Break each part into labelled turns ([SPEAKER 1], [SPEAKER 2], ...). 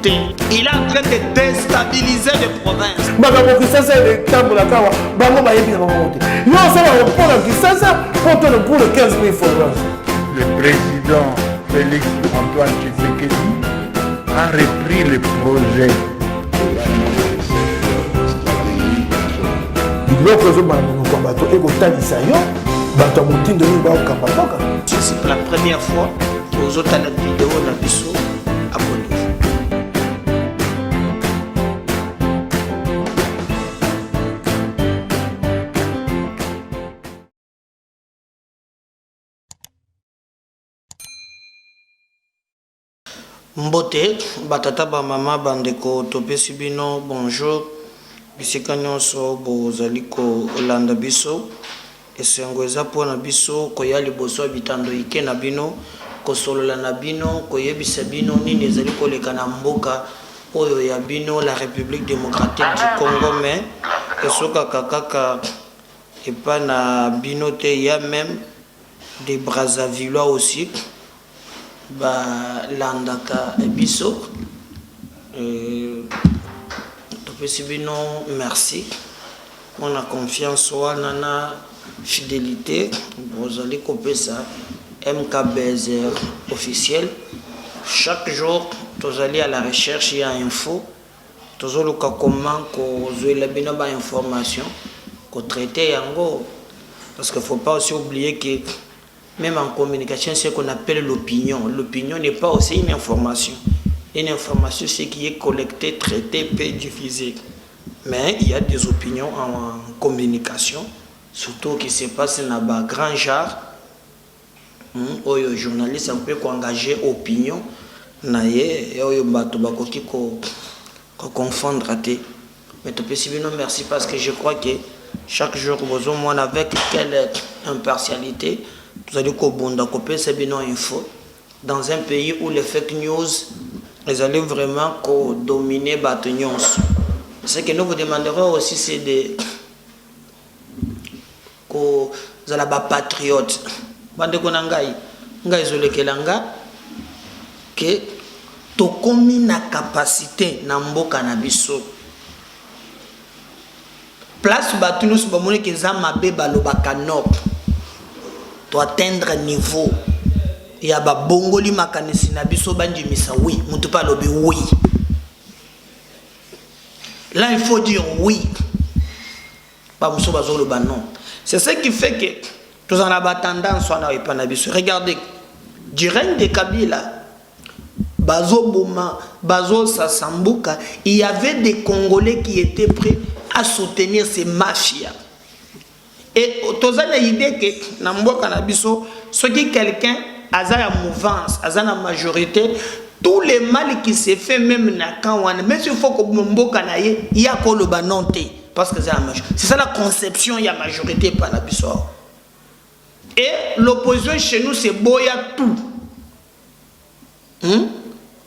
[SPEAKER 1] Il est en train de déstabiliser les provinces.
[SPEAKER 2] Le
[SPEAKER 3] président Félix Antoine Tshisekedi a repris le projet.
[SPEAKER 1] C'est la première fois que vous avez la vidéo dans le saut à Bonneau. Mbote, batata ba mama bandeko topesi bino bonjour. Bisika nyonso bozali ko olanda biso. Esengo eza pona biso koya liboso bitando ike na bino kosolola na bino koyebisa bino nini ezali koleka na mboka oyo ya bino la République démocratique du Congo mais esoka kaka epa na bino te ya même des Brazzavillois aussi ba landaka biso topesi bino merci on a confiance wana na fidélité vous allez couper ça MKBZR officiel chaque jour vous allez à la recherche il y a info vous allez comment vous la bino ba information qu'on traiter yango parce qu'il faut pas aussi oublier que même en communication c'est qu'on appelle l'opinion n'est pas aussi une information c'est qui est collectée traitée puis diffusée mais il y a des opinions en communication surtout qui se passe dans le grand genre où les journalistes peuvent engager opinion et où ils confondre. Mais merci parce que je crois que chaque jour vous avec quelle impartialité vous allez couper ces infos dans un pays où les fake news ils allaient vraiment dominer les news. Ce que nous vous demanderons aussi c'est de ko zala ba patriote bande ko nangai ngai zolekelanga ke to komi na capacité na mboka na biso place batunus ba moni ke za mabe balobaka no to atteindre niveau ya ba bongoli makanisi na biso banjimisa oui mutu pa lobi oui là il faut dire oui pas muso bazolo ba non. C'est ce qui fait que tous en avons tendance à regardez, du règne de Kabila, Bazo Bouma, Bazo Sassambuka, il y avait des Congolais qui étaient prêts à soutenir ces mafias. Et tous en l'idée que dans le Canabiso, ce qui quelqu'un a la mouvance, a la majorité, tous les mal qui se fait même na Kawana, mais il faut que Mbo Kanaye, il y a quoi le banonté. Parce que c'est ça la conception, il y a majorité par la bissor. Et l'opposition chez nous, c'est boya tout.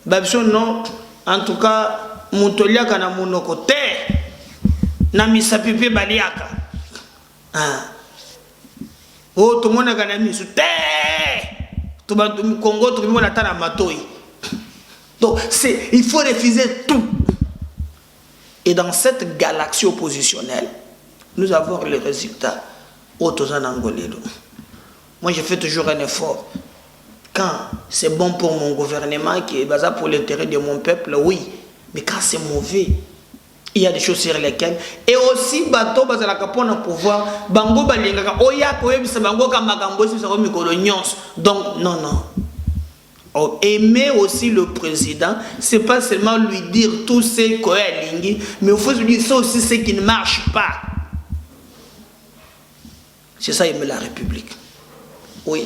[SPEAKER 1] Non, en tout cas, Moutolia kana monoko te. Na misapipe baliaka. Oh, tout le monde a gagné misu te. Tout le monde Congo, tout le monde a la matoi. Donc, il faut refuser tout. Et dans cette galaxie oppositionnelle, nous avons les résultats autour en Angola. Moi, je fais toujours un effort. Quand c'est bon pour mon gouvernement, qui est basé pour l'intérêt de mon peuple, oui. Mais quand c'est mauvais, il y a des choses sur lesquelles. Et aussi, bateau, parce que pour le pouvoir, bango balinga, oya koyebisa bango kamagambo si ça va donc non. Aimer aussi le président, c'est pas seulement lui dire tout ce qu'il a ligné, mais il faut lui dire ça aussi ce qui ne marche pas. C'est ça aimer la République. Oui,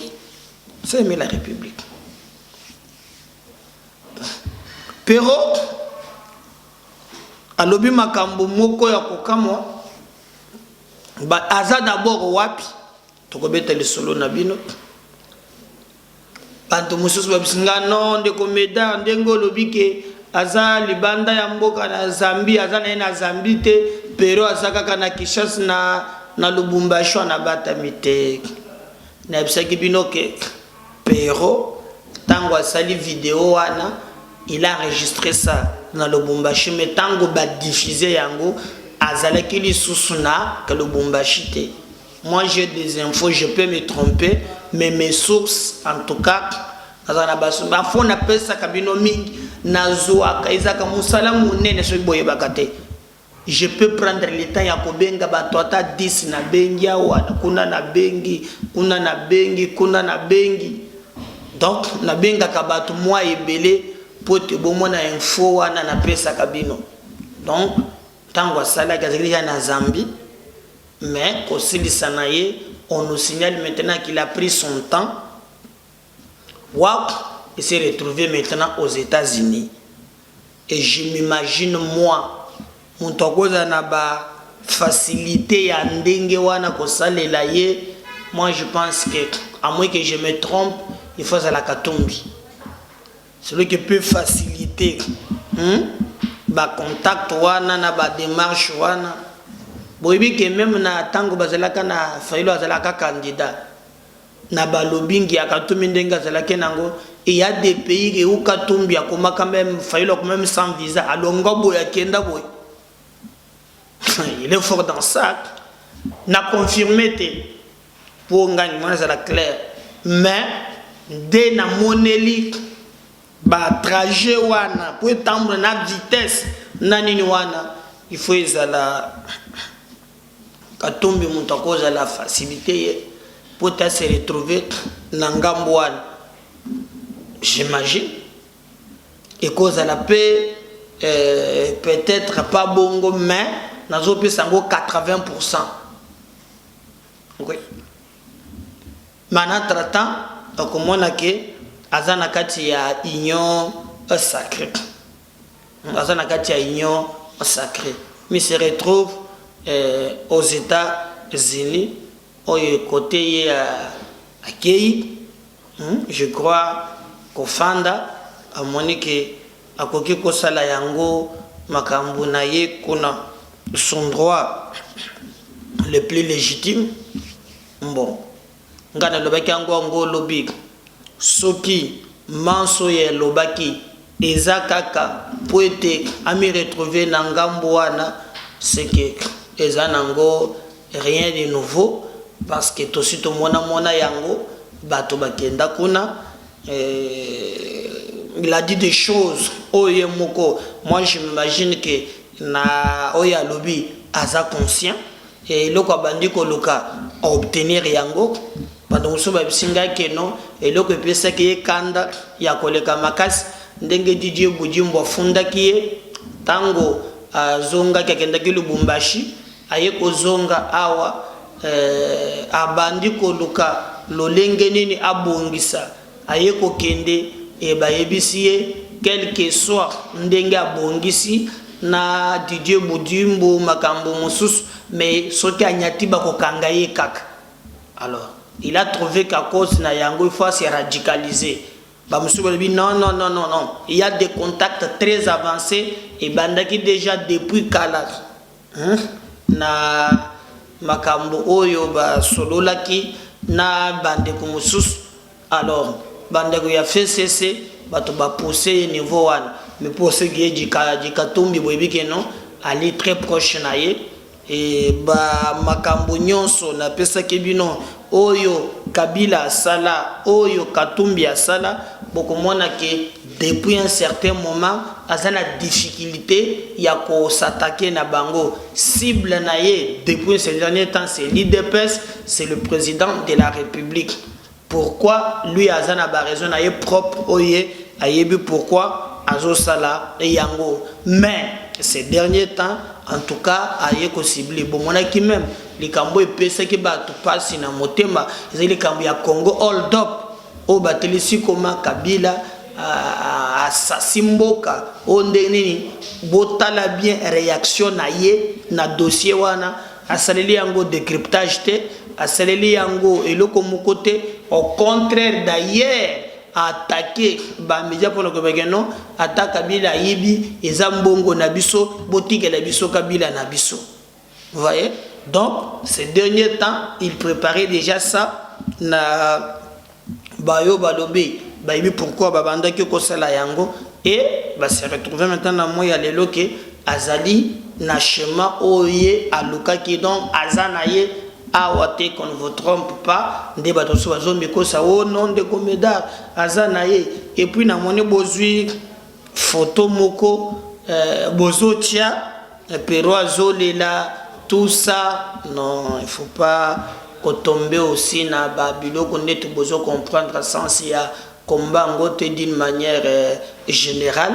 [SPEAKER 1] c'est aimer la République. Pero, alobi makambo moko ya kokamo, aza d'abord wapi, tokobeta le solo na bino. Bantu mususu babisinga non de komeda ndengo lobike aza libanda ya mboka na Zambie aza na Zambie te pero azaka kana Kinshasa na Lubumbashi na batamite na bisaki binoke pero tango asali vidéo wana il a enregistré ça dans le Lubumbashi, mais tant que diffusé yango, azalaki li susuna que le Lubumbashi te. Moi j'ai des infos, je peux me tromper, mais mes sources, en tout cas, on appelle ça kabino mingi, nazoa, kaizaka musala munene so boye bakate. Je peux prendre le temps ya kobenga batota 10 na bengi wana, kuna na bengi, kuna na bengi, kuna na bengi. Donc na benga kabatu moi ebele pote bomona info wana na pesa kabino. Donc tango sala gazeli na Zambie. Mais on nous signale maintenant qu'il a pris son temps. Waouh, il s'est retrouvé maintenant aux États-Unis. Et je m'imagine moi, mon tokoza na ba facilité ya ndenge wana ko salela ye. Moi je pense que, à moins que je me trompe, il faut à la Katumbi. Celui qui peut faciliter ba contact wana na ba démarche wana. Boyebi que même na tango bazalaka na failo azalaka candidat na balobingi ya Katumbi ndenga azalaka nango, il y a des pays où Katumbi a quand même failo même sans visa alonga boya kenda boy. Il est fort dans ça. N'a confirmé pour gagner moi ça la clair, mais dès na moneli ba trajet wana pour tendre na vitesse na nini wana, il faut ezala Katumbi Muntakoza la facilité pour se retrouver dans Ngambouane. J'imagine. Et cause à la paix, peut-être pas bongo, mais dans le pays, c'est 80%. Oui. Maintenant, traitant, comme on a que, Azanakati a union sacrée. Azanakati a union sacrée. Mais se retrouve aux États-Unis, au côté à Kei, je crois qu'au Fanda, à Monique, à Koki Kosala Yango, Makambunaye, qu'on a son droit le plus légitime. Bon, Ngana Lobaki Ango Lobby, Soki, Mansoye Lobaki, Ezakaka, pour être ami retrouvé dans Ngambouana, c'est que ezanango rien de nouveau parce que tout suite mona yango bato bakenda kuna il a dit des choses oye moko. Moi je m'imagine que na oya lobby aza conscient et loko bandi ko loka obtenir yango pendant so ba bisinga ke non et loko pesa ke kanda ya koleka makasi ndenge Didier Bujimbo funda kiye tango zonga kakenda ki Lubumbashi aye ko zonga awa abandi ko luka lolenge nini abongisa aye ko kende e bayebisiye quelque soit ndenge abongisi na Didier Bujimbo makambo mususu, mais soki anyati ba ko kangaye kaka. Alors il a trouvé qu'à cause na yango il faut se radicaliser. Non. Il y a des contacts très avancés et bandaki déjà depuis Kala. Na makambo oyo ba sololaki na bandeko mususu. Alors bandeko ya fait cesser bato ba pousser niveau 1. Mais pour ce qui est du Katumbi boyebi que non, aller très proche na ye et ba makambo nyonso na pesa kebino oyo Kabila sala oyo Katumbi sala beaucoup mona que depuis un certain moment azana difficulté ya ko s'attaquer na bango cible na ye depuis ces derniers temps c'est l'IDPS, c'est le président de la République. Pourquoi lui azana ba raison na ye propre oye ayebi pourquoi azo sala yango, mais ces derniers temps en tout cas aye ko ciblé bon mona qui même les cambo et pesa qui bat passe na motema les cambo ya Congo hold up o batelisi koma Kabila Simboka ondeni botala bien réaction na ye na dossier wana asaleli yango décryptage te asaleli yango eloko mokote au contraire d'ailleurs attaquer ba média pour le gouvernement attaque Kabila yibi ezambongo na biso botike la biso Kabila na biso. Vous voyez? Donc ces derniers temps il préparait déjà ça na bayo balobi bayibi pourquoi babanda ki ko sala yango et bah se retrouver maintenant dans moi ya lelo que azali na schéma oye aluka qui donc azanaye awate qu'on ne vous trompe pas nde bato so bazombi ko sa o nom de comédar azanaye et puis na moni bozui photo moko bozotia pero azolela tout ça non il faut pas tomber aussi na babilo qu'on est besoin comprendre sens il y a combat d'une manière générale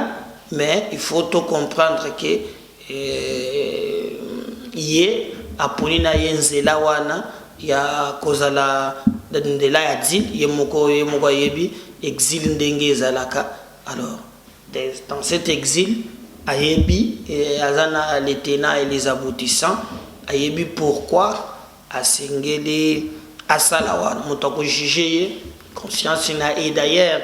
[SPEAKER 1] mais il faut tout comprendre que yé apolina yenzela wana ya kozala ndela ya dil yemoko yebi exil ndenge ezalaka alors dans cet exil ayebi azana les tenants et les aboutissants ayebi pourquoi asengeli asala wana moto akojuge conscience na et d'ailleurs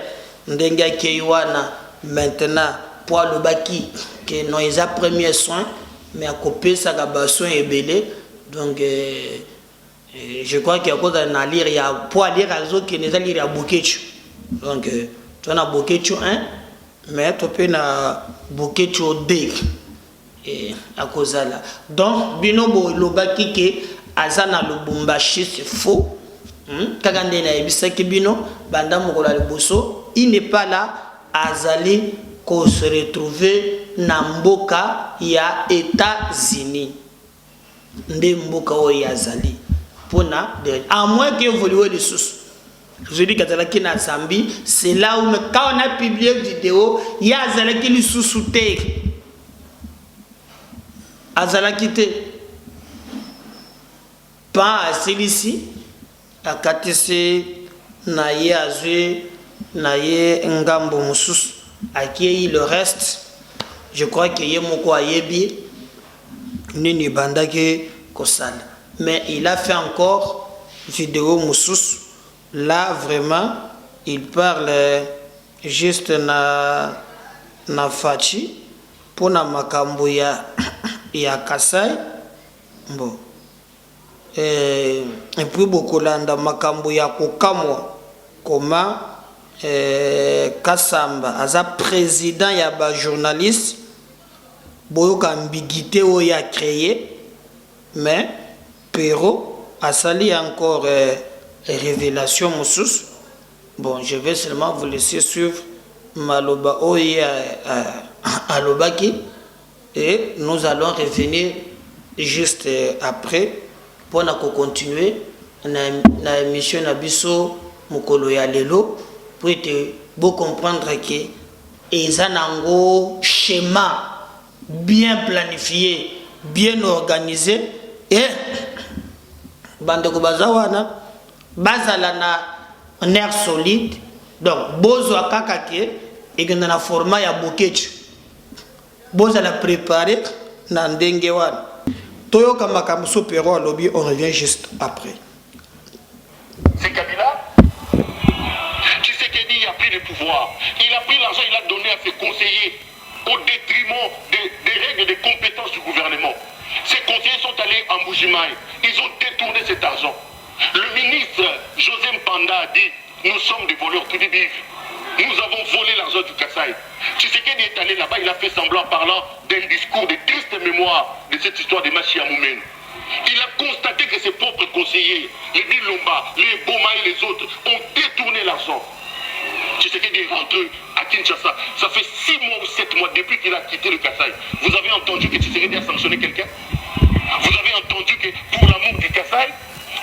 [SPEAKER 1] ndenge akei wana maintenant pour le baki que non eza premier soin mais akopesaka basoin ebele donc je crois qu'il y a cause na lire il y a pour lire azokende eza lire ya bokechu donc tu na bokechu 1 mais tu peux na bokechu 2 et à cause là donc bino bo lobaki ke azana lubumbashi c'est faux kaka nde na ebisaki bino banda mokola liboso il n'est pas là azali ko se retrouver na mboka ya États-Unis nde mboka o ya azali pona à moins que évoluer les sources je dis que na Zambie c'est là où quand on a publié vidéo ya azali ki li sous-souté azalaki te pas celui-ci à katese na ye azwe na ye ngambo mususu aki le reste je crois que ye moko ayebi nini bandaki kosala mais il a fait encore vidéo mususu là vraiment il parle juste na fachi pour na makambo ya Kasai bon et puis beaucoup landa makambo ya kokamwa comment Kasamba aza président ya ba journaliste boyoka ambiguïté o ya créé mais pero asali encore révélation musus bon je vais seulement vous laisser suivre maloba o ya alobaki et nous allons revenir juste après pour continuer na émission na biso mokolo ya lelo pour te beau comprendre que ezanango schéma bien planifié bien organisé et bandeko bazawana bazala na nerf solide donc bozo akaka ke et na format ya bokechu bozo la préparer na ndenge wana toyoka makambo so pero lobby on revient juste après.
[SPEAKER 2] C'est Kabila. Tshisekedi a pris le pouvoir. Il a pris l'argent, il a donné à ses conseillers au détriment des règles et des compétences du gouvernement. Ses conseillers sont allés en Mbujimaï. Ils ont détourné cet argent. Le ministre José Mpanda a dit nous sommes des voleurs tout des bifs. Nous avons volé l'argent du Kasaï. Tshisekedi est allé là-bas, il a fait semblant parlant d'un discours de triste mémoire de cette histoire de Machi Amoumen. Il a constaté que ses propres conseillers, les Bilomba, les Boma et les autres, ont détourné l'argent. Tshisekedi est rentré à Kinshasa. Ça fait 6 mois ou 7 mois depuis qu'il a quitté le Kasaï. Vous avez entendu que Tshisekedi a sanctionné quelqu'un? Vous avez entendu que pour l'amour du Kasaï,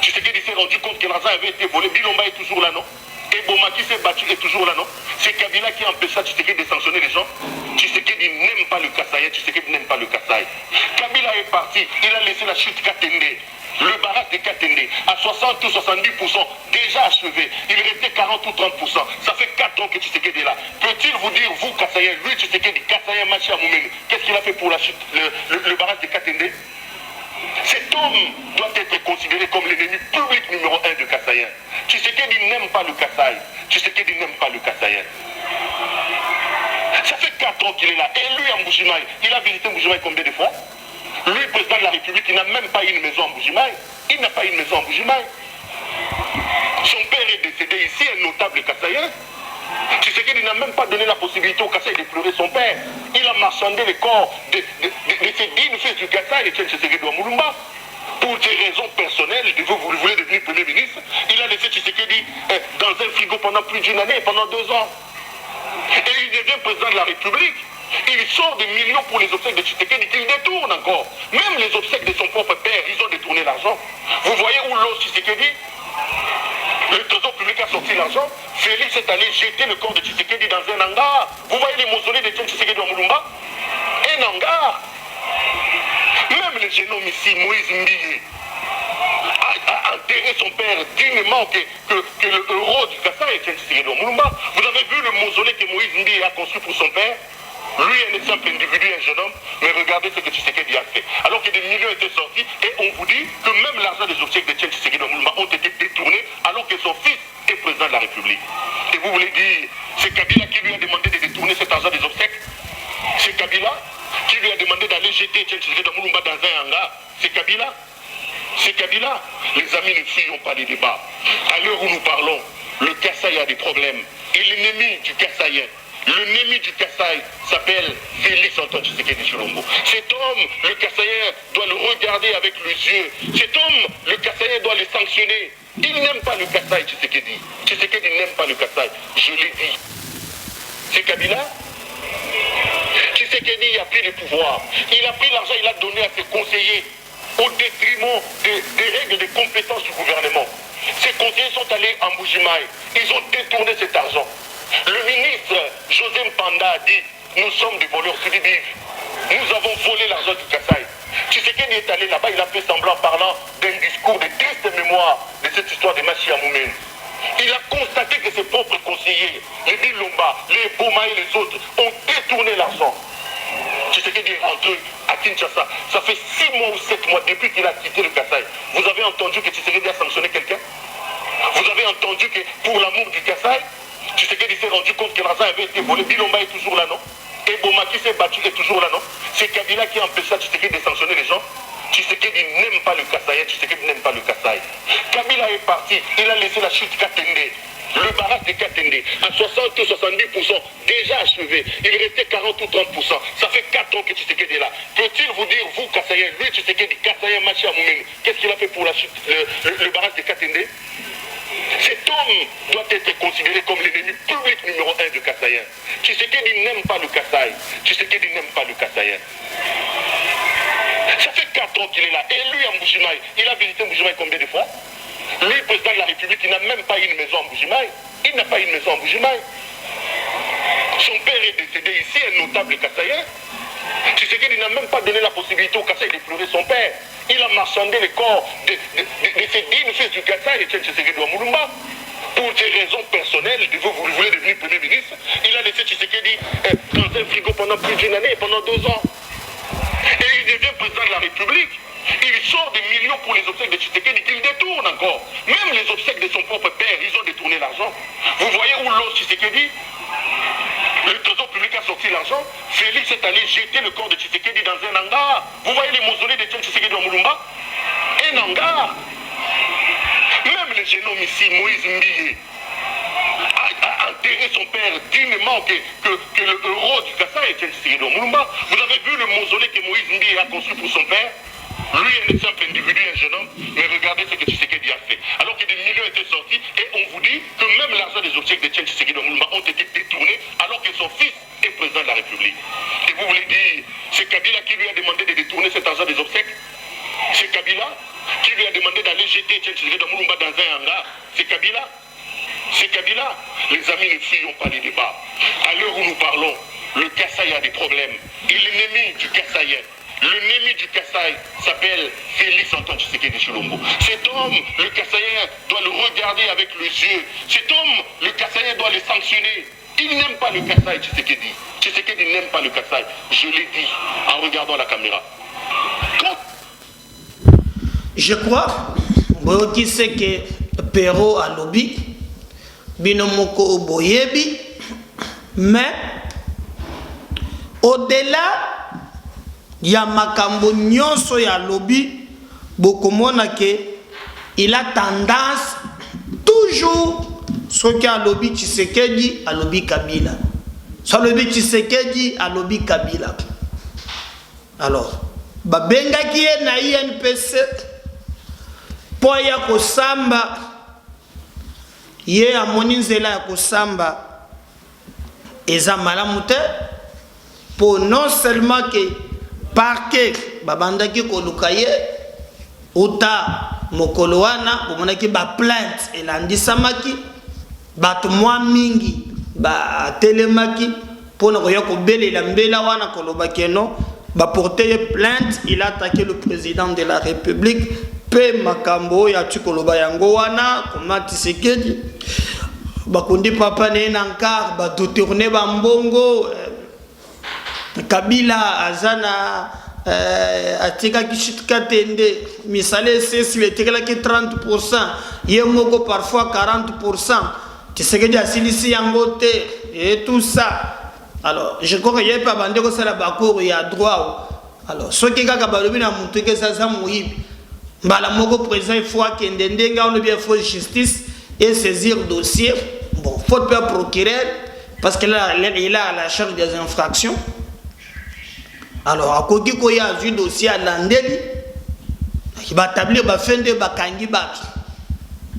[SPEAKER 2] Tshisekedi s'est rendu compte que l'argent avait été volé. Bilomba est toujours là, non? Et Boma qui s'est battu est toujours là, non? C'est Kabila qui a empêché Tshisekedi de sanctionner les gens. Tshisekedi n'aime pas le Kasaï, Tshisekedi n'aime pas le Kasaï. Kabila est parti, il a laissé la chute Katende, le barrage de Katende, à 60 ou 70% déjà achevé. Il restait 40 ou 30%. Ça fait 4 ans que Tshisekedi est là. Peut-il vous dire, vous Kasaïen, lui Tshisekedi, Kasaïen Machi Amoumen, qu'est-ce qu'il a fait pour la chute, le barrage de Katende? Cet homme doit être considéré comme l'ennemi public numéro 1 de Kasaïen. Tshisekedi n'aime pas le Kasaï. Tshisekedi n'aime pas le Kasaïen. Ça fait 4 ans qu'il est là. Et lui, à Mbujimaï, il a visité Mbujimaï combien de fois? Lui, président de la République, il n'a même pas une maison à Mbujimaï. Il n'a pas une maison à Mbujimaï. Son père est décédé ici, un notable Kasaïen. Tshisekedi n'a même pas donné la possibilité au Kassai de pleurer son père. Il a marchandé le corps de ses dignes fils du Kassai, Etienne Tshisekedi Mulumba. Pour des raisons personnelles, vous voulez devenir Premier ministre, il a laissé Tshisekedi dans un frigo pendant plus d'une année, pendant 2 ans. Et il devient président de la République. Il sort des millions pour les obsèques de Tshisekedi qu'il détourne encore. Même les obsèques de son propre père, ils ont détourné l'argent. Vous voyez où l'ose Tshisekedi? Le trésor public a sorti l'argent. Félix est allé jeter le corps de Tshisekedi dans un hangar. Vous voyez les mausolées de Tshisekedi en Mulumba? Un hangar. Même le jeune homme ici, Moïse Mbiye, a enterré son père dignement que le héros du Kassai, Tshisekedi en Mulumba. Vous avez vu le mausolée que Moïse Mbiye a construit pour son père? Lui, un simple individu, un jeune homme, mais regardez ce que Tshisekedi a fait. Alors que des millions étaient sortis, et on vous dit que même l'argent des obsèques de Tshisekedi Mulumba ont été détournés, alors que son fils est président de la République. Et vous voulez dire, c'est Kabila qui lui a demandé de détourner cet argent des obsèques? C'est Kabila qui lui a demandé d'aller jeter Tshisekedi Mulumba dans un hangar? C'est Kabila? C'est Kabila? Les amis, ne fuyons pas les débats. À l'heure où nous parlons, le Kassai a des problèmes. Et l'ennemi du Kassaïen, l'ennemi du Kassai s'appelle Félix Antoine Tshisekedi Tshilombo. Cet homme, le Kassaïen, doit le regarder avec les yeux. Cet homme, le Kassaïen, doit le sanctionner. Il n'aime pas le Kassai, Tshisekedi. Tshisekedi n'aime pas le Kassai. Je l'ai dit. C'est Kabila? Tshisekedi a pris le pouvoir. Il a pris l'argent, il a donné à ses conseillers au détriment des règles de compétences du gouvernement. Ces conseillers sont allés en Mbujimaï. Ils ont détourné cet argent. Le ministre José Mpanda a dit, nous sommes des voleurs sudibifs. Nous avons volé l'argent du Kassai. Tshisekedi est allé là-bas, il a fait semblant parlant d'un discours de triste mémoire de cette histoire de Machi Amoumen. Il a constaté que ses propres conseillers, les Bilomba, les Boma et les autres, ont détourné l'argent. Tshisekedi est rentré à Kinshasa. Ça fait 6 mois ou 7 mois depuis qu'il a quitté le Kassai. Vous avez entendu que Tshisekedi a sanctionné quelqu'un? Vous avez entendu que pour l'amour du Kassai, Tshisekedi s'est rendu compte que l'argent avait été volé. Bilomba est toujours là, non? Et Boma qui s'est battu est toujours là, non? C'est Kabila qui a empêché Tshisekedi de sanctionner les gens. Tshisekedi n'aime pas le Kassai, Tshisekedi n'aime pas le Kassai. Kabila est parti, il a laissé la chute Katende. Le barrage de Katende, à 60 ou 70% déjà achevé. Il restait 40 ou 30%. Ça fait 4 ans que Tshisekedi est là. Peut-il vous dire, vous, Kassaïen, lui, Tshisekedi, Kassaïen, Machi Amoumen, qu'est-ce qu'il a fait pour la chute, le barrage de Katende? Cet homme doit être considéré comme l'ennemi public numéro 1 du Kassaïen. Tshisekedi n'aime pas le Kassai. Tshisekedi n'aime pas le Kassaïen. Ça fait 4 ans qu'il est là. Et lui, en Mbujimaï, il a visité Mbujimaï combien de fois? Lui, président de la République, il n'a même pas une maison en Mbujimaï. Il n'a pas une maison en Mbujimaï. Son père est décédé ici, un notable Kassaïen. Tshisekedi n'a même pas donné la possibilité au Kassai de pleurer son père. Il a marchandé le corps de ses dignes fils du Kassai, Etienne Tshisekedi Mulumba. Pour des raisons personnelles, vous voulez devenir Premier ministre, il a laissé Tshisekedi dans un frigo pendant plus d'une année, pendant 2 ans. Et il devient président de la République. Il sort des millions pour les obsèques de Tshisekedi qu'il détourne encore. Même les obsèques de son propre père, ils ont détourné l'argent. Vous voyez où l'ose Tshisekedi? Le trésor public a sorti l'argent. Félix est allé jeter le corps de Tshisekedi dans un hangar. Vous voyez les mausolées de Tshisekedi en Mulumba? Un hangar. Même le jeune homme ici, Moïse Mbiye, a enterré son père dignement que le héros du Kassai, Tshisekedi en Mulumba. Vous avez vu le mausolée que Moïse Mbiye a construit pour son père? Lui, un simple individu, un jeune homme, mais regardez ce que Tshisekedi a fait. Alors que des millions étaient sortis, et on vous dit que même l'argent des obsèques de Tshisekedi Mulumba ont été détournés, alors que son fils est président de la République. Et vous voulez dire, c'est Kabila qui lui a demandé de détourner cet argent des obsèques? C'est Kabila qui lui a demandé d'aller jeter Tshisekedi Mulumba dans un hangar? C'est Kabila? C'est Kabila? Les amis, ne fuyons pas les débats. À l'heure où nous parlons, le Kassai a des problèmes. Et l'ennemi du Kassaïen, l'ennemi du Kassai s'appelle Félix Antoine Tshisekedi Tshilombo. Cet homme, le Kassaïen, doit le regarder avec les yeux. Cet homme, le Kassaïen, doit le sanctionner. Il n'aime pas le Kassai, Tshisekedi. Tshisekedi n'aime pas le Kassai. Je l'ai dit en regardant la caméra.
[SPEAKER 1] Je crois, qui sait que Perrault a lobby, Binomoko Boyebi, mais au-delà, il y a makambo nyonso ya lobby, bokomona ke il a tendance toujours soki alobi Tshisekedi alobi Kabila, so alobi Tshisekedi alobi Kabila. Alors babengaki ye na INPC po ya kosamba, ye amoni nzela ya kosamba eza malamu te, po non seulement que parquet babandaki koluka ye uta mokolo wana bomonaki ba plainte elandisamaki, bato mwa mingi batelemaki mpona koya kobelela mbela wana kolobaki non baporter plainte. Il a attaqué le président de la République pe makambo ya tukoloba yango wana koma Tshisekedi bakundi papa ne nankar ba détourner ba mbongo. Kabila azana atika kishitka tende misale sesi letekela ki 30%, ye moko parfois 40%. Tshisekedi asilisi yango te et tout ça. Alors je crois qu'il y a pas bandé ko sala bakoro ya droit. Alors ce qui kaka balobi na mutu ke ça za muibi mbala moko président il faut akende ndenga on bien faut justice et saisir dossier. Bon, faut pas procureur parce que là il a la charge des infractions. Alors à côté ko ya ju dossier à landeli qui va établir ba fin de bakangi baki.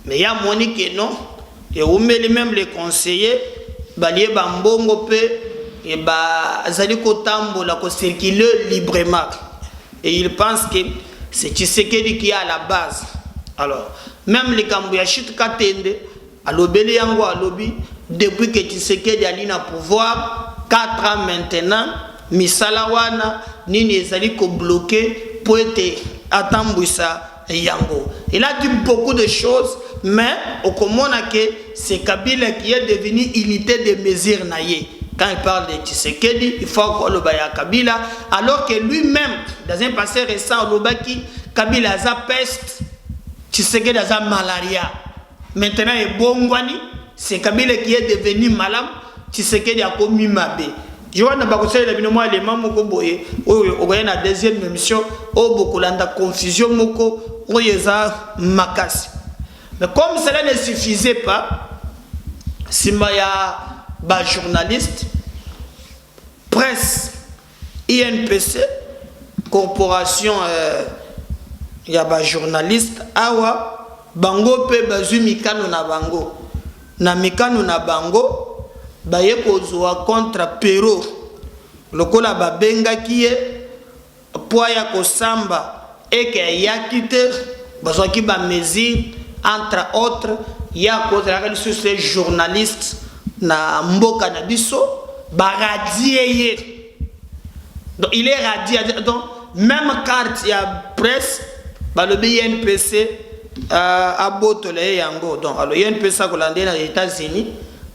[SPEAKER 1] Mais il y a Monique non et on met même les conseillers balié bambongo pe et bah zali kotambola ko circuler librement et il pense que c'est Tshisekedi qui est à la base. Alors même les Kambuya Chit Katende alobeli yango alobi depuis que Tshisekedi ali na pouvoir 4 ans maintenant misala wana nini ezali ko bloquer pour être atambwisa yango. Il a dit beaucoup de choses mais au komona que c'est Kabila qui est devenu unité de mesure naïe. Quand il parle de Tshisekedi, il faut qu'on le baille à Kabila, alors que lui-même, dans un passé récent, Kabila a sa peste, Tshisekedi a sa malaria. Maintenant, il est bon, c'est Kabila qui est devenu malade, Tshisekedi a commis mabé. Je vois que c'est les mamans qui ont la deuxième émission, où il y a confusion, où il y a makasi. Mais comme cela ne suffisait pas, si il y a ba journaliste, presse, INPC, corporation, il y a ba journaliste, awa, bango pe bazu mikano na bango. Na mikano na bango, ba ye kozwa contre Pero. Lokola ba benga kiye, poya kosamba, eke yakite, bazwa ki ba mesure, entre autres, il y a sur ces journalistes na mboka na biso ba radier. Donc il est radié. Donc même carte il y a presse ba le BNPC a botolé yango. Donc alors INPC ko landé na États-Unis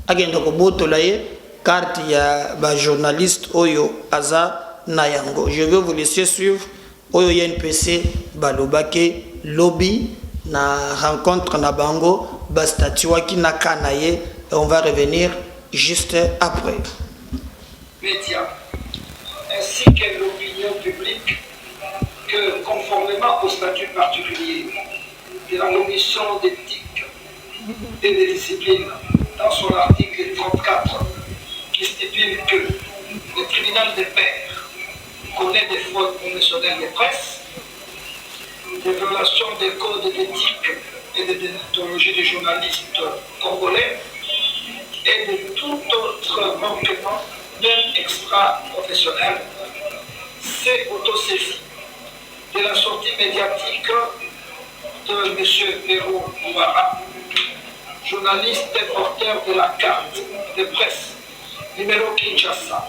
[SPEAKER 1] agenda ko botolé carte il y a ba journaliste oyo aza na yango. Je vais vous laisser suivre oyo INPC ba lobake lobby na rencontre na bango ba statuaki na kanaye. Et on va revenir juste après.
[SPEAKER 4] Médias, ainsi que l'opinion publique, que conformément au statut particulier de la commission d'éthique et de discipline, dans son article 34, qui stipule que le tribunal des pairs connaît des fraudes professionnelles de presse, des violations des codes d'éthique et de déontologie des journalistes congolais, et de tout autre manquement, même extra-professionnel, s'est autosaisi de la sortie médiatique de M. Pero Ouara, journaliste et porteur de la carte de presse numéro Kinshasa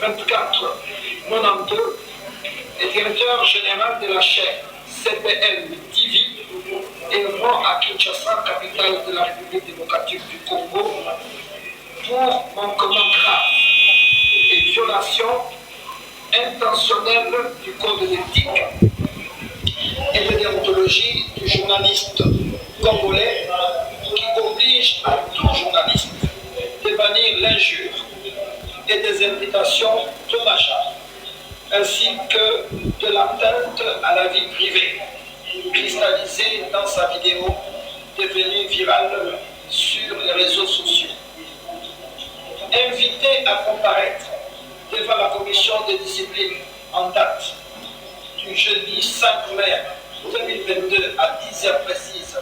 [SPEAKER 4] 2492 et directeur général de la chaîne CPL TV œuvrant à Kinshasa, capitale de la République démocratique du Congo, pour manquement grave et violation intentionnelle du code d'éthique et de déontologie du journaliste congolais qui oblige à tout journaliste de bannir l'injure et des invitations dommageables, ainsi que de l'atteinte à la vie privée, cristallisée dans sa vidéo devenue virale sur sur les réseaux sociaux. Invité à comparaître devant la commission de discipline en date du jeudi 5 mai 2022 à 10h précises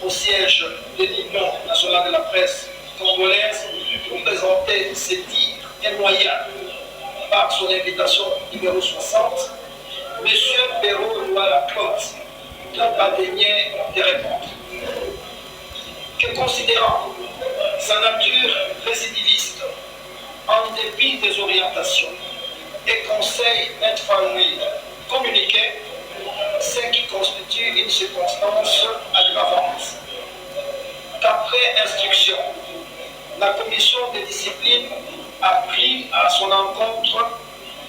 [SPEAKER 4] au siège de l'Union nationale de la presse congolaise pour présenter ses dires et moyens par son invitation numéro 60, M. Perrault Louala-Claude n'a pas daigné de répondre. Que considérant sa nature récidiviste, en dépit des orientations et conseils infaillibles communiqués, ce qui constitue une circonstance aggravante. Qu'après instruction, la commission de discipline a pris à son encontre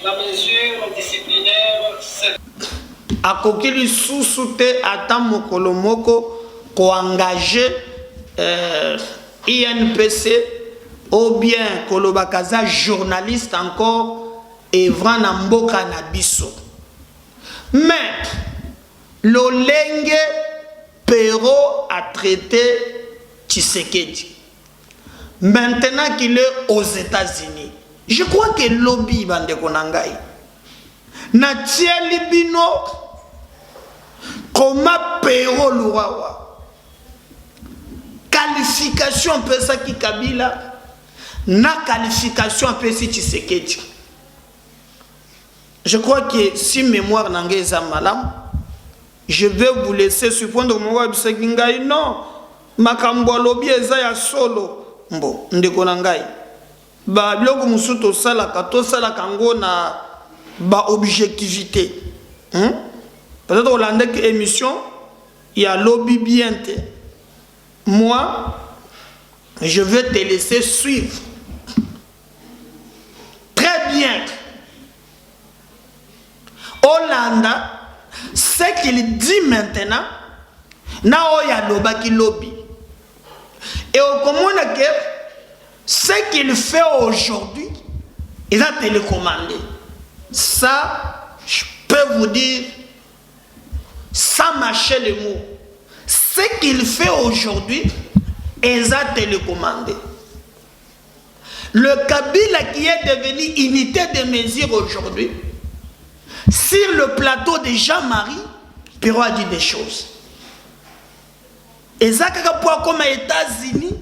[SPEAKER 4] la mesure disciplinaire.
[SPEAKER 1] Akokili sous-souté ata mokolo moko ko engagé INPC ou bien kolobakaza journaliste encore évrant na mboka na biso. Mais l'olenge Perrault a traité Tshisekedi. Maintenant qu'il est aux États-Unis, je crois que lobby bande konangai na tieli bino comment Perrault Louawa qualification pesa ki Kabila na qualification pesa Tshisekedi. Je crois que si mémoire n'engage za malam, je vais vous laisser supprendre moi bisekingai non makambo lobby eza ya solo. Mbo ndeko na ngai ba biloko musuto sala kato sala kango na ba objectivité peut-être au lendemain que émission il y a lobby bien te. Moi je vais te laisser suivre très bien Hollanda ce qu'il dit maintenant na oya lobaki lobby. Et au commun que ce qu'il fait aujourd'hui, il a télécommandé. Ça, je peux vous dire, sans mâcher les mots, ce qu'il fait aujourd'hui, il a télécommandé. Le Kabila qui est devenu unité de mesure aujourd'hui, sur le plateau de Jean-Marie, Perrault a dit des choses. Et ça, comme aux États-Unis,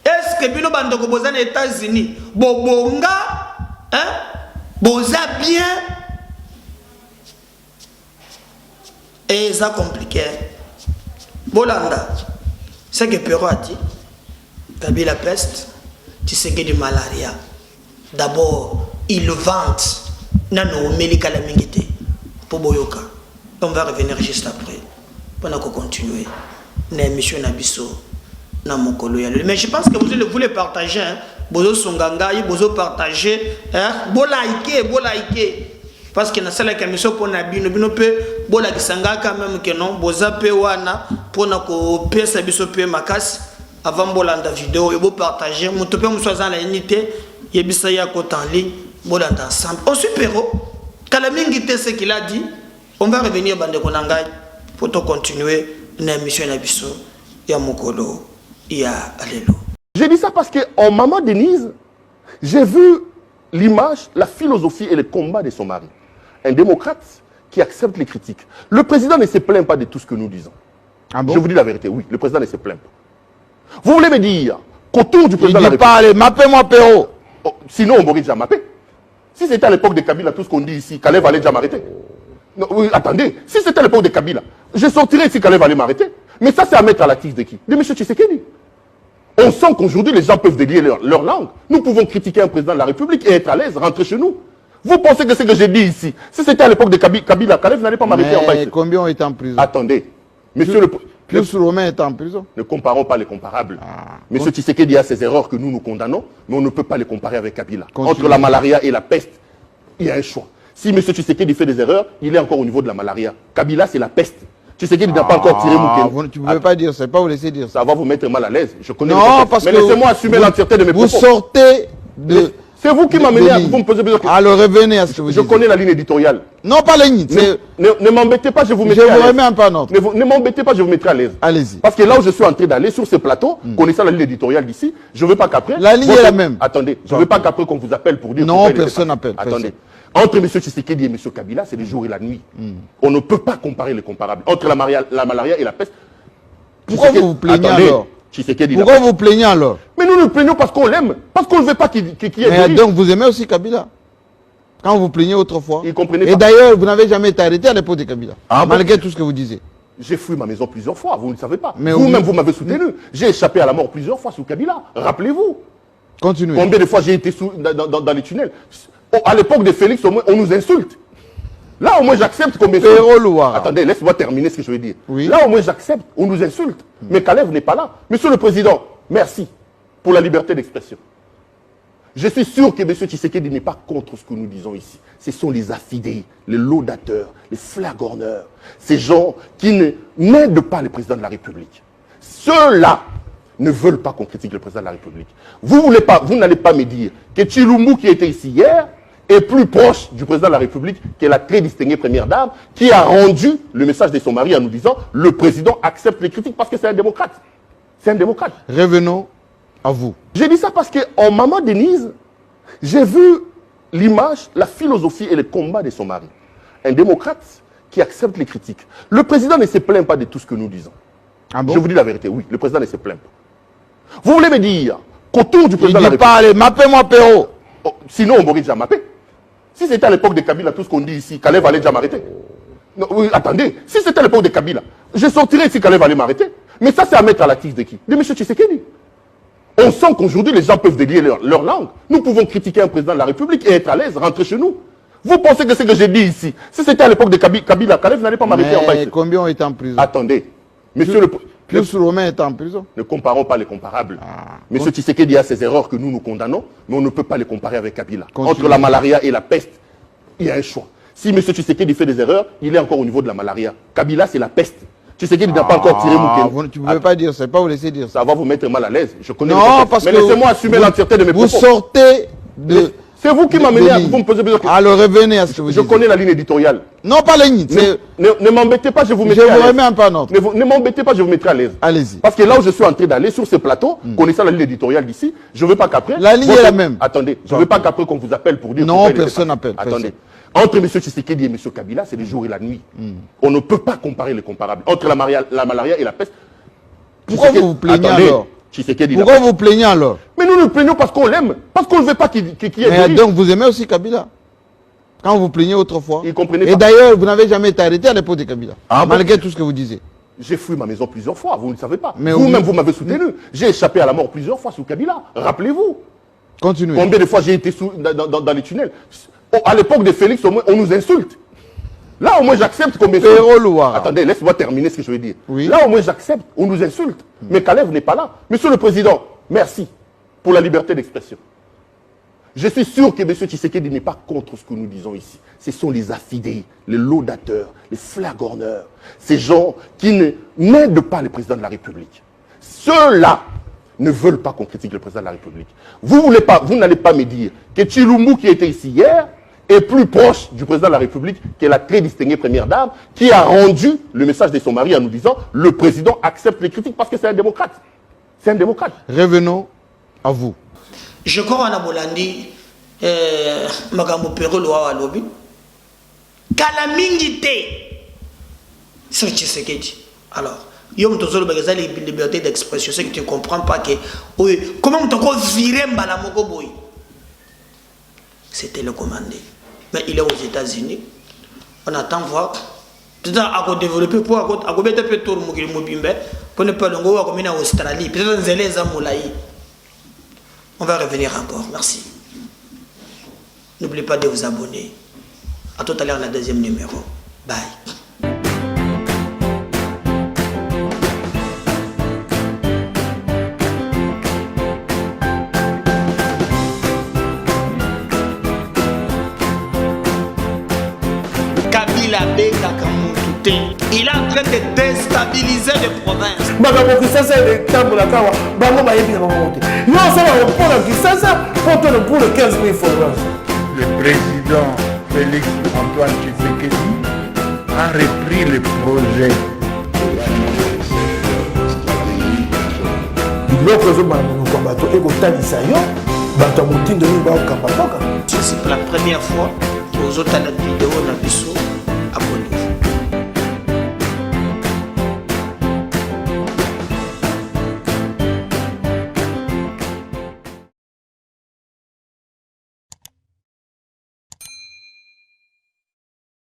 [SPEAKER 1] est-ce que bino bandoko boza aux États-Unis, bobonga, boza bien, et ça compliqué. Bolanda, c'est que Perrault a dit, Kabila peste, tu sais que du malaria. D'abord, il vante, nano melika la mingite, pour boyoka. On va revenir juste après. Pendant qu'on continue. L'émission Nabiso. Mais je pense que vous voulez partager. Bozo Songanga, bozo partager. Bo liker. Parce que dans cette émission pour Nabino, bino pe bo la kisanga quand même que non. Boza pe wana pour na ko pesa biso pe makas avant bolanda vidéo et bo partager. Mon topé mo soit dans la unité. Yebisa ya ko en ligne. Bolanda ensemble. On suit Perrault. Kalamingite ce qu'il a dit. On va revenir bande konangai pour continuer l'émission Nabiso ya mokolo ya alelo.
[SPEAKER 5] J'ai dit ça parce que en maman Denise, j'ai vu l'image, la philosophie et le combat de son mari. Un démocrate qui accepte les critiques. Le président ne se plaint pas de tout ce que nous disons.
[SPEAKER 3] Ah bon?
[SPEAKER 5] Je vous dis la vérité, oui, le président ne se plaint pas. Vous voulez me dire qu'autour du président de la République...
[SPEAKER 3] Allez, mappez-moi Perrault.
[SPEAKER 5] Oh, sinon on m'aurait déjà mappé. Si c'était à l'époque de Kabila, tout ce qu'on dit ici, Kalev allait déjà m'arrêter. Non, oui, attendez, si c'était à l'époque de Kabila, je sortirais si Kalev allait m'arrêter. Mais ça, c'est à mettre à la tige de qui? De M. Tshisekedi. On sent qu'aujourd'hui, les gens peuvent délier leur langue. Nous pouvons critiquer un président de la République et être à l'aise, rentrer chez nous. Vous pensez que ce que j'ai dit ici, si c'était à l'époque de Kabila, Kalev n'allait pas m'arrêter en bas.
[SPEAKER 3] Combien ont été en prison?
[SPEAKER 5] Attendez, monsieur
[SPEAKER 3] Plus Romain est en prison.
[SPEAKER 5] Ne comparons pas les comparables. Monsieur Tshisekedi a ses erreurs que nous condamnons, mais on ne peut pas les comparer avec Kabila. Entre la malaria et la peste, il y a un choix. Si M. Tshisekedi fait des erreurs, il est encore au niveau de la malaria. Kabila, c'est la peste. Tshisekedi n'a pas encore tiré Moukene.
[SPEAKER 3] Tu ne pouvez pas dire ça, pas vous laisser dire ça.
[SPEAKER 5] Ça va vous mettre mal à l'aise. Je connais
[SPEAKER 3] non, parce
[SPEAKER 5] mais
[SPEAKER 3] que
[SPEAKER 5] laissez-moi assumer l'entièreté de mes propos.
[SPEAKER 3] Vous sortez de
[SPEAKER 5] C'est vous qui m'amenez à vous me poser plusieurs questions.
[SPEAKER 3] Alors revenez à ce que vous
[SPEAKER 5] Je
[SPEAKER 3] dites.
[SPEAKER 5] connais la ligne éditoriale.
[SPEAKER 3] Non, pas la ligne.
[SPEAKER 5] Ne m'embêtez pas, je vous
[SPEAKER 3] Je
[SPEAKER 5] mettrai à
[SPEAKER 3] vous
[SPEAKER 5] l'aise.
[SPEAKER 3] remets un peu en ordre.
[SPEAKER 5] Ne m'embêtez pas, je vous mettrai à l'aise.
[SPEAKER 3] Allez-y.
[SPEAKER 5] Parce que là où je suis en train d'aller, sur ce plateau, connaissant la ligne éditoriale d'ici, je ne veux pas qu'après...
[SPEAKER 3] La ligne est la même.
[SPEAKER 5] Attendez, je ne veux pas qu'après qu'on vous appelle pour dire...
[SPEAKER 3] Non,
[SPEAKER 5] pourquoi il était
[SPEAKER 3] personne
[SPEAKER 5] pas-
[SPEAKER 3] n'appelle,
[SPEAKER 5] Attendez. Entre M. Tshisekedi et M. Kabila, c'est le jour et la nuit. On ne peut pas comparer les comparables. Entre la malaria et la peste...
[SPEAKER 3] Pourquoi vous vous plaignez alors?
[SPEAKER 5] Tshisekedi,
[SPEAKER 3] Pourquoi vous vous plaignez alors?
[SPEAKER 5] Mais nous nous plaignons parce qu'on l'aime. Parce qu'on ne veut pas qu'il y ait
[SPEAKER 3] Mais
[SPEAKER 5] de
[SPEAKER 3] donc vous aimez aussi Kabila? Quand vous plaignez autrefois.
[SPEAKER 5] Il comprenait
[SPEAKER 3] Et
[SPEAKER 5] pas.
[SPEAKER 3] d'ailleurs, vous n'avez jamais été arrêté à l'époque de Kabila.
[SPEAKER 5] Ah bon?
[SPEAKER 3] Malgré tout ce que vous disiez.
[SPEAKER 5] J'ai fui ma maison plusieurs fois, vous ne le savez pas.
[SPEAKER 3] Mais
[SPEAKER 5] Vous-même,
[SPEAKER 3] oui.
[SPEAKER 5] vous m'avez soutenu. J'ai échappé à la mort plusieurs fois sous Kabila. Rappelez-vous.
[SPEAKER 3] Continuez.
[SPEAKER 5] Combien de fois j'ai été dans les tunnels. À l'époque de Félix, au moins, on nous insulte. Là, au moins, j'accepte qu'on m'insulte.
[SPEAKER 3] Pero Louara.
[SPEAKER 5] Attendez, laisse-moi terminer ce que je veux dire.
[SPEAKER 3] Oui.
[SPEAKER 5] Là, au moins, j'accepte. On nous insulte. Mais Kalev n'est pas là. Monsieur le Président, merci pour la liberté d'expression. Je suis sûr que M. Tshisekedi n'est pas contre ce que nous disons ici. Ce sont les affidés, les laudateurs, les flagorneurs, ces gens qui n'aident pas le président de la République. Ceux-là ne veulent pas qu'on critique le président de la République. Vous n'allez pas me dire que Tshilumbu, qui était ici hier, est plus proche du président de la République que la très distinguée première dame, qui a rendu le message de son mari en nous disant « Le président accepte les critiques parce que c'est un démocrate. » C'est un démocrate.
[SPEAKER 3] Revenons à vous.
[SPEAKER 5] J'ai dit ça parce qu'en maman Denise, j'ai vu l'image, la philosophie et le combat de son mari. Un démocrate qui accepte les critiques. Le président ne se plaint pas de tout ce que nous disons.
[SPEAKER 3] Ah bon?
[SPEAKER 5] Je vous dis la vérité, oui, le président ne se plaint pas. Vous voulez me dire qu'autour du
[SPEAKER 3] Il
[SPEAKER 5] président de la
[SPEAKER 3] dit
[SPEAKER 5] République...
[SPEAKER 3] pas, allez, mappez-moi Pero.
[SPEAKER 5] Oh, sinon, on m'aurait déjà mappé. Si c'était à l'époque de Kabila, tout ce qu'on dit ici, Kalev allait déjà m'arrêter. Non, oui, attendez, si c'était à l'époque de Kabila, je sortirais ici, Kalev allait m'arrêter. Mais ça, c'est à mettre à la tige de qui? De M. Tshisekedi. On sent qu'aujourd'hui, les gens peuvent délier leur langue. Nous pouvons critiquer un président de la République et être à l'aise, rentrer chez nous. Vous pensez que ce que j'ai dit ici, si c'était à l'époque de Kabila, Kalev n'allait pas m'arrêter en bas
[SPEAKER 3] Mais
[SPEAKER 5] ici.
[SPEAKER 3] combien ont été en prison?
[SPEAKER 5] Attendez, monsieur le...
[SPEAKER 3] Plus Romain est en prison.
[SPEAKER 5] Ne comparons pas les comparables. Monsieur Tshisekedi a ses erreurs que nous condamnons, mais on ne peut pas les comparer avec Kabila.
[SPEAKER 3] Continue.
[SPEAKER 5] Entre la malaria et la peste, il y a un choix. Si monsieur Tshisekedi fait des erreurs, il est encore au niveau de la malaria. Kabila, c'est la peste. Tshisekedi n'a pas encore tiré Moukene.
[SPEAKER 3] Tu ne pouvez pas dire ça, pas vous laisser dire ça.
[SPEAKER 5] Ça va vous mettre mal à l'aise. Je connais le
[SPEAKER 3] Non,
[SPEAKER 5] contexte.
[SPEAKER 3] parce
[SPEAKER 5] mais
[SPEAKER 3] que
[SPEAKER 5] laissez-moi assumer l'entièreté de mes
[SPEAKER 3] vous
[SPEAKER 5] propos.
[SPEAKER 3] sortez de...
[SPEAKER 5] C'est vous qui
[SPEAKER 3] de-
[SPEAKER 5] m'amenez
[SPEAKER 3] de
[SPEAKER 5] à
[SPEAKER 3] ligne.
[SPEAKER 5] vous me poser plusieurs questions.
[SPEAKER 3] Alors revenez à ce que vous
[SPEAKER 5] Je
[SPEAKER 3] dites.
[SPEAKER 5] connais la ligne éditoriale.
[SPEAKER 3] Non, pas la ligne.
[SPEAKER 5] Ne m'embêtez pas, je vous
[SPEAKER 3] Je
[SPEAKER 5] mettrai à
[SPEAKER 3] vous
[SPEAKER 5] l'aise.
[SPEAKER 3] remets un peu en ordre.
[SPEAKER 5] Ne m'embêtez pas, je vous mettrai à l'aise.
[SPEAKER 3] Allez-y.
[SPEAKER 5] Parce que là où je suis en train d'aller, sur ce plateau, connaissant la ligne éditoriale d'ici, je ne veux pas qu'après...
[SPEAKER 3] La ligne est la même.
[SPEAKER 5] Attendez, je ne veux pas qu'après qu'on vous appelle pour dire...
[SPEAKER 3] Non,
[SPEAKER 5] pourquoi il était
[SPEAKER 3] personne
[SPEAKER 5] pas-
[SPEAKER 3] n'appelle,
[SPEAKER 5] Attendez. Entre M. Tshisekedi et M. Kabila, c'est le jour et la nuit. On ne peut pas comparer les comparables. Entre la malaria et la peste...
[SPEAKER 3] Pourquoi vous vous plaignez
[SPEAKER 5] Attendez,
[SPEAKER 3] alors?
[SPEAKER 5] Tshisekedi...
[SPEAKER 3] Pourquoi vous vous plaignez alors?
[SPEAKER 5] Mais nous nous plaignons parce qu'on l'aime. Parce qu'on ne veut pas qu'il y ait de
[SPEAKER 3] Mais
[SPEAKER 5] risque.
[SPEAKER 3] donc vous aimez aussi Kabila? Quand vous plaignez autrefois.
[SPEAKER 5] Il comprenait
[SPEAKER 3] Et
[SPEAKER 5] pas.
[SPEAKER 3] d'ailleurs, vous n'avez jamais été arrêté à l'époque de Kabila.
[SPEAKER 5] Ah bon?
[SPEAKER 3] Malgré tout ce que vous disiez.
[SPEAKER 5] J'ai fui ma maison plusieurs fois, vous ne le savez pas.
[SPEAKER 3] Mais
[SPEAKER 5] Vous-même,
[SPEAKER 3] oui.
[SPEAKER 5] vous m'avez soutenu. J'ai échappé à la mort plusieurs fois sous Kabila. Rappelez-vous.
[SPEAKER 3] Continuez.
[SPEAKER 5] Combien de fois j'ai été dans les tunnels. À l'époque de Félix, au moins, on nous insulte. Là, au moins, j'accepte qu'on m'insulte.
[SPEAKER 3] Pero Louara.
[SPEAKER 5] Attendez, laisse-moi terminer ce que je veux dire.
[SPEAKER 3] Oui.
[SPEAKER 5] Là, au moins, j'accepte. On nous insulte. Mais Kalev n'est pas là. Monsieur le Président, merci pour la liberté d'expression. Je suis sûr que M. Tshisekedi n'est pas contre ce que nous disons ici. Ce sont les affidés, les laudateurs, les flagorneurs, ces gens qui n'aident pas le président de la République. Ceux-là ne veulent pas qu'on critique le président de la République. Vous n'allez pas me dire que Tshilumbu, qui était ici hier, est plus proche du président de la République que la très distinguée première dame, qui a rendu le message de son mari en nous disant « Le président accepte les critiques parce que c'est un démocrate. » C'est un démocrate.
[SPEAKER 3] Revenons à vous.
[SPEAKER 1] Je crois en Bolandi, Magambo Pero Loa Lobi. Kalamingi te. C'est Tshisekedi. Alors, Yom Tozolo Bagaza, liberté d'expression, c'est que tu ne comprends pas que. Oui, comment tu as viré Mbalamoko Boy? C'est télécommandé. Mais il est aux États-Unis. On attend voir. Peut-être à développer pour à mettre peu tour Mobimbe pour ne pas le go à comme en Australie. Peut-être en les Amoulaï. On va revenir encore. Merci. N'oubliez pas de vous abonner. À tout à l'heure, le deuxième numéro. Bye. Kabila Beka Kamutu. écouter. Il est en train de déstabiliser les provinces.
[SPEAKER 6] Makambo Kisasa est tambola kawa, bango bayebi na bango te. Yo ça va pour la Kisasa pour le 15 000 followers.
[SPEAKER 7] Le président Félix Antoine Tshisekedi a repris le projet.
[SPEAKER 6] Biloko zo bango ko bato e ko tanisa yo, bato mutindo ni ba okamba toka.
[SPEAKER 1] C'est la première fois que vous avez la vidéo na biso.